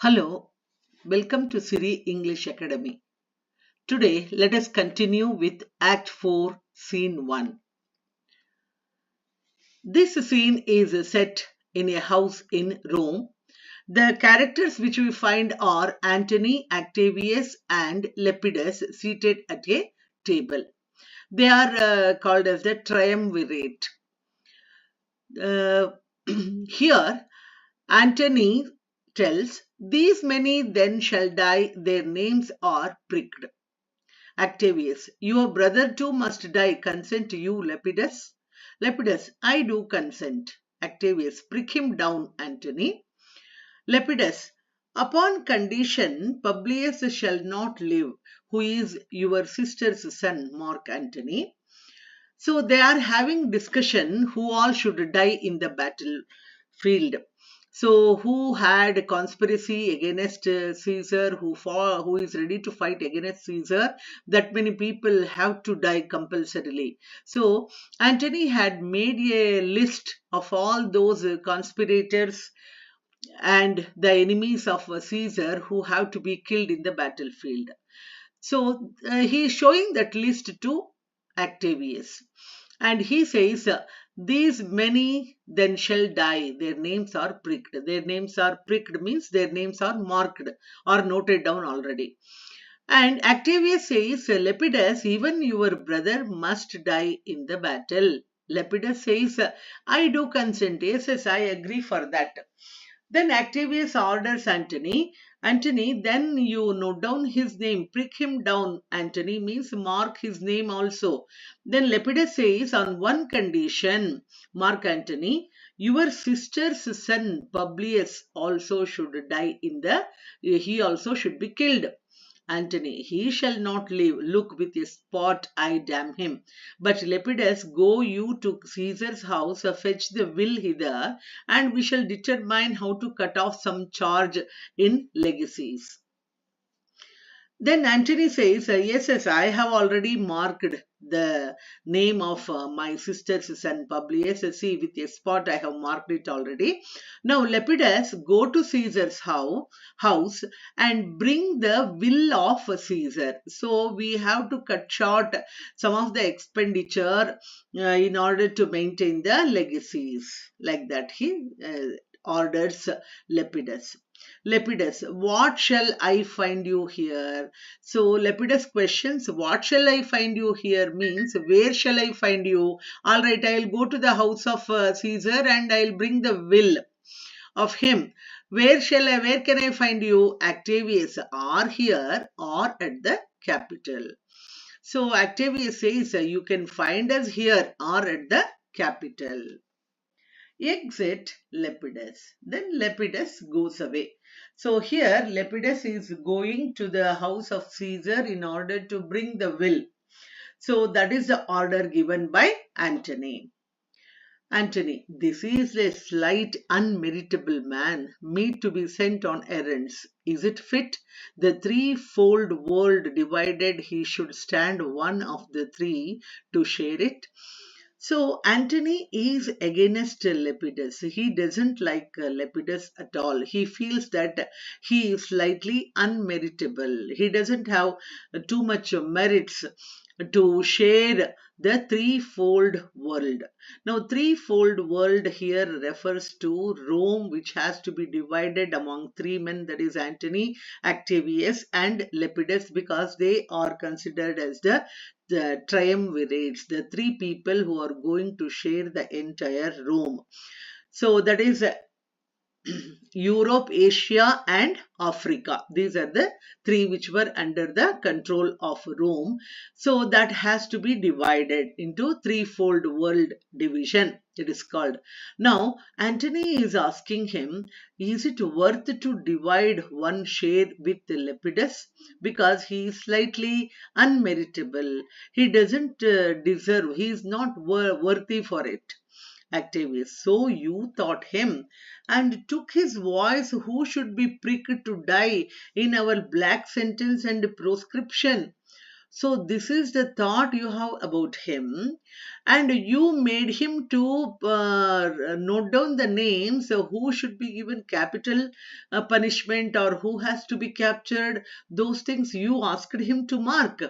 Hello, welcome to Siri English Academy. Today, let us continue with Act 4, Scene 1. This scene is set in a house in Rome. The characters which we find are Antony, Octavius, and Lepidus seated at a table. They are called as the triumvirate. Uh, Here, Antony tells, "These many then shall die, their names are pricked." Octavius, your brother too must die. Consent to you, Lepidus? Lepidus, I do consent. Octavius, prick him down, Antony. Lepidus, upon condition Publius shall not live, who is your sister's son, Mark Antony. So they are having discussion who all should die in the battlefield. So who had conspiracy against Caesar, who is ready to fight against Caesar, that many people have to die compulsorily. So Antony had made a list of all those conspirators and the enemies of Caesar who have to be killed in the battlefield. So he is showing that list to Octavius. And he says, these many then shall die. Their names are pricked. Their names are pricked means their names are marked or noted down already. And Octavius says, Lepidus, even your brother must die in the battle. Lepidus says, I do consent. Yes, I agree for that. Then Octavius orders Antony. Antony, then you note down his name. Prick him down. Antony means mark his name also. Then Lepidus says, on one condition, Mark Antony, your sister's son Publius also should die he also should be killed. Antony, he shall not live. Look, with a spot I damn him. But Lepidus, go you to Caesar's house, fetch the will hither, and we shall determine how to cut off some charge in legacies. Then Antony says, yes, I have already marked the name of my sister's son Publius. See, with a spot I have marked it already. Now Lepidus, go to Caesar's house and bring the will of Caesar. So we have to cut short some of the expenditure in order to maintain the legacies. Like that he orders Lepidus. Lepidus, what shall I find you here? So Lepidus questions, what shall I find you here means, where shall I find you? All right, I'll go to the house of Caesar and I'll bring the will of him. Where can I find you? Octavius, or here or at the capital. So Octavius says, you can find us here or at the capital. Exit Lepidus. Then Lepidus goes away. So here Lepidus is going to the house of Caesar in order to bring the will. So that is the order given by Antony. Antony, this is a slight unmeritable man, meet to be sent on errands. Is it fit? The threefold world divided, he should stand one of the three to share it. So Antony is against Lepidus. He doesn't like Lepidus at all. He feels that he is slightly unmeritable. He doesn't have too much merits to share the threefold world. Now, threefold world here refers to Rome, which has to be divided among three men, that is Antony, Octavius, and Lepidus, because they are considered as the triumvirates, the three people who are going to share the entire Rome. So that is Europe, Asia, and Africa. These are the three which were under the control of Rome. So that has to be divided into threefold world division, it is called. Now, Antony is asking him, is it worth to divide one share with Lepidus? Because he is slightly unmeritable. He doesn't deserve, he is not worthy for it. Octavius, so you thought him and took his voice who should be pricked to die in our black sentence and proscription. So this is the thought you have about him, and you made him to note down the names who should be given capital punishment or who has to be captured. Those things you asked him to mark.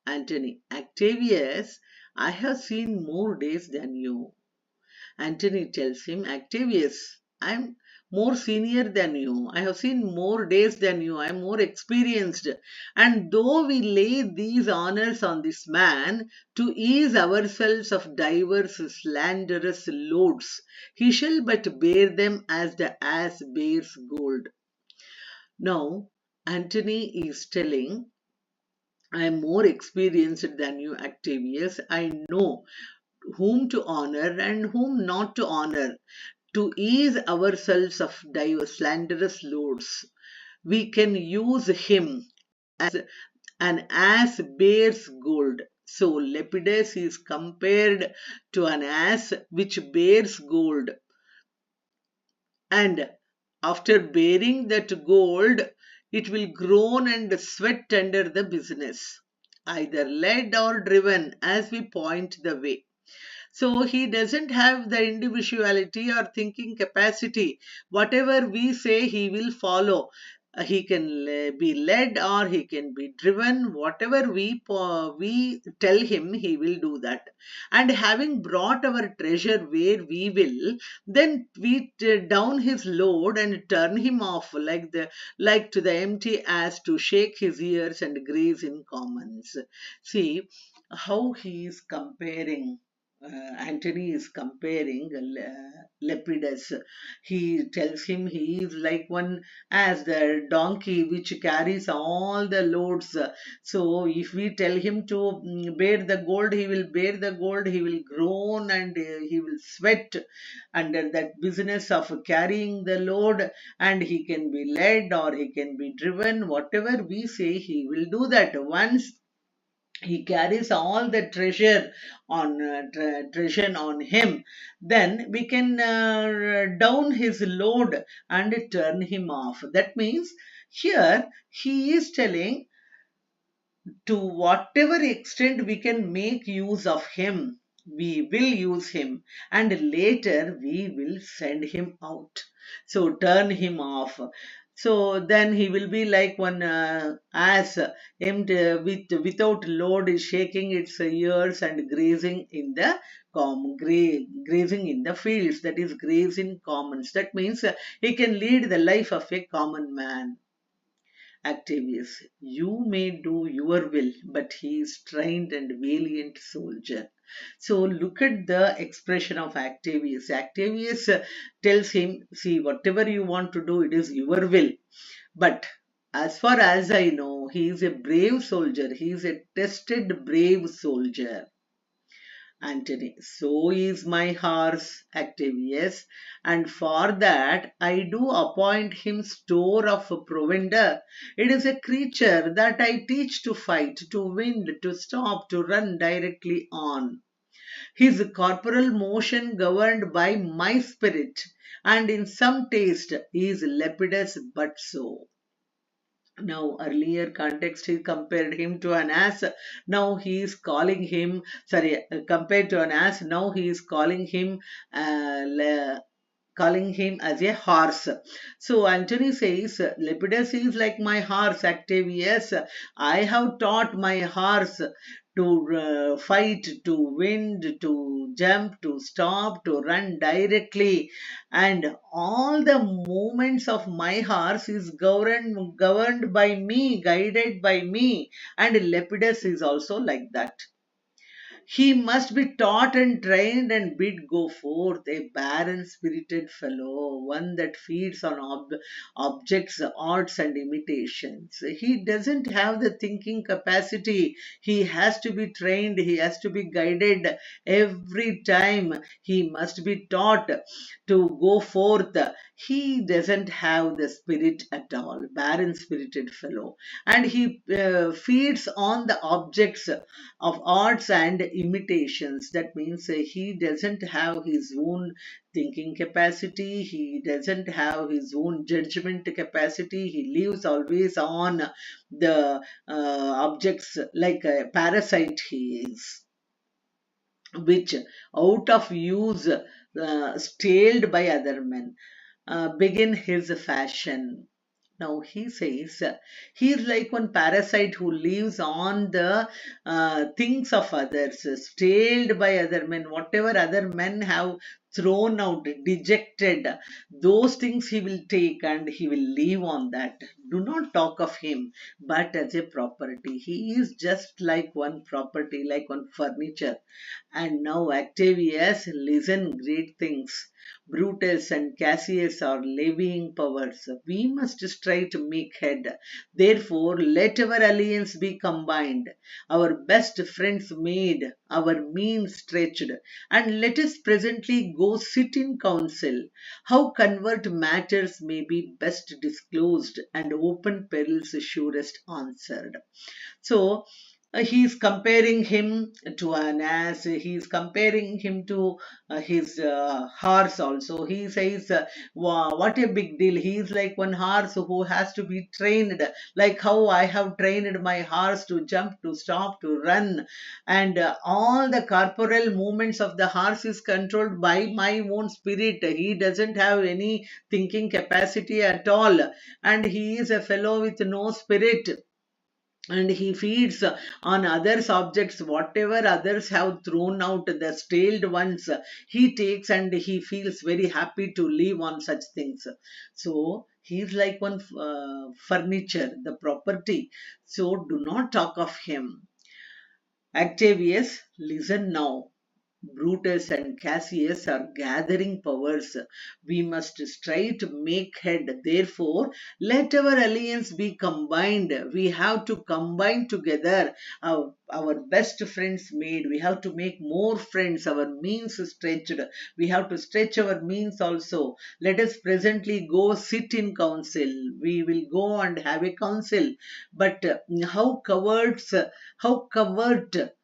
Antony, Octavius, I have seen more days than you. Antony tells him, Octavius, I'm more senior than you. I have seen more days than you. I am more experienced. And though we lay these honors on this man to ease ourselves of diverse slanderous loads, he shall but bear them as the ass bears gold. Now, Antony is telling, I am more experienced than you, Octavius. I know whom to honor and whom not to honor, to ease ourselves of diverse slanderous loads. We can use him as an ass bears gold. So Lepidus is compared to an ass which bears gold. And after bearing that gold, it will groan and sweat under the business, either led or driven as we point the way. So he doesn't have the individuality or thinking capacity. Whatever we say, he will follow. He can be led or he can be driven. Whatever we tell him, he will do that. And having brought our treasure where we will, then we down his load and turn him off like to the empty ass to shake his ears and graze in commons. See how he is comparing. Antony is comparing Lepidus. He tells him he is like one as the donkey which carries all the loads. So if we tell him to bear the gold, he will bear the gold. He will groan and he will sweat under that business of carrying the load, and he can be led or he can be driven. Whatever we say, he will do that. Once he carries all the treasure on treasure on him, then we can down his load and turn him off. That means here he is telling to whatever extent we can make use of him, we will use him, and later we will send him out. So turn him off. So then he will be like one ass without load is shaking its ears and grazing in the grazing in the fields. That is grazing commons. That means he can lead the life of a common man. Octavius, you may do your will, but he is trained and valiant soldier. So look at the expression of Octavius. Octavius tells him, see, whatever you want to do, it is your will. But as far as I know, he is a brave soldier. He is a tested brave soldier. Antony, so is my horse, Octavius, and for that I do appoint him store of provender. It is a creature that I teach to fight, to wind, to stop, to run directly on. His corporal motion governed by my spirit, and in some taste he is Lepidus but so. Now, earlier context, he compared him to an ass. Now he is calling him, compared to an ass. Now he is calling him calling him as a horse. So Antony says, Lepidus is like my horse, Octavius. I have taught my horse to fight, to wind, to jump, to stop, to run directly. And all the movements of my horse is governed by me, guided by me. And Lepidus is also like that. He must be taught and trained and bid go forth, a barren spirited fellow, one that feeds on objects, arts, and imitations. He doesn't have the thinking capacity. He has to be trained, he has to be guided every time. He must be taught to go forth. He doesn't have the spirit at all, barren spirited fellow. And he feeds on the objects of arts and imitations. That means he doesn't have his own thinking capacity, he doesn't have his own judgment capacity, he lives always on the objects like a parasite he is, which out of use staled by other men, begin his fashion. Now he says he is like one parasite who lives on the things of others, staled by other men. Whatever other men have thrown out, dejected, those things he will take and he will live on that. Do not talk of him, but as a property. He is just like one property, like one furniture. And now Octavius, listen great things. Brutus and Cassius are levying powers. We must strive to make head. Therefore, let our alliance be combined, our best friends made, our means stretched, and let us presently go sit in council. How convert matters may be best disclosed, and open perils surest answered. So he is comparing him to an ass, he is comparing him to his horse also. He says, wow, what a big deal. He is like one horse who has to be trained, like how I have trained my horse to jump, to stop, to run. And all the corporal movements of the horse is controlled by my own spirit. He doesn't have any thinking capacity at all. And he is a fellow with no spirit, and he feeds on others objects, whatever others have thrown out, the staled ones, he takes, and he feels very happy to live on such things. So he is like one furniture, the property. So do not talk of him. Octavius, listen now. Brutus and Cassius are gathering powers. We must strive to make head. Therefore, let our alliance be combined. We have to combine together. Our best friends made. We have to make more friends. Our means stretched. We have to stretch our means also. Let us presently go sit in council. We will go and have a council. But how covert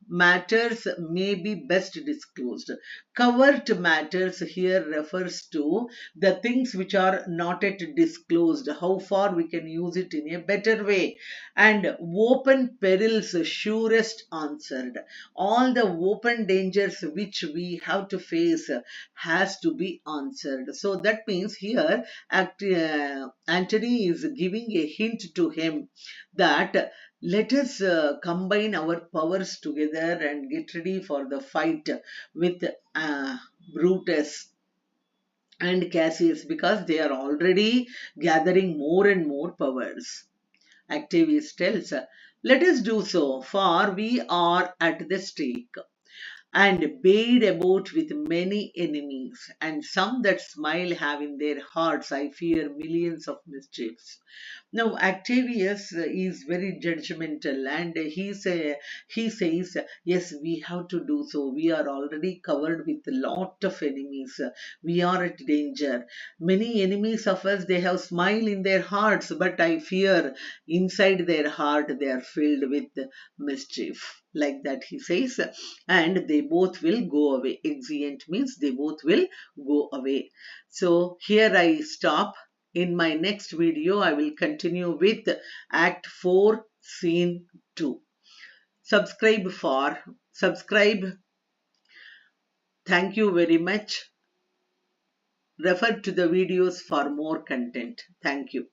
matters may be best disclosed. Covert matters here refers to the things which are not yet disclosed, how far we can use it in a better way. And open perils surest answered. All the open dangers which we have to face has to be answered. So that means here Antony is giving a hint to him that let us combine our powers together and get ready for the fight with Brutus and Cassius, because they are already gathering more and more powers. Octavius tells, let us do so, for we are at the stake and bayed about with many enemies, and some that smile have in their hearts, I fear, millions of mischiefs. Now, Octavius is very judgmental, and he says, yes, we have to do so. We are already covered with a lot of enemies. We are at danger. Many enemies of us, they have smile in their hearts, but I fear inside their heart they are filled with mischief. Like that, he says, and they both will go away. Exeunt means they both will go away. So here I stop. In my next video, I will continue with Act 4, Scene 2. Subscribe. Thank you very much. Refer to the videos for more content. Thank you.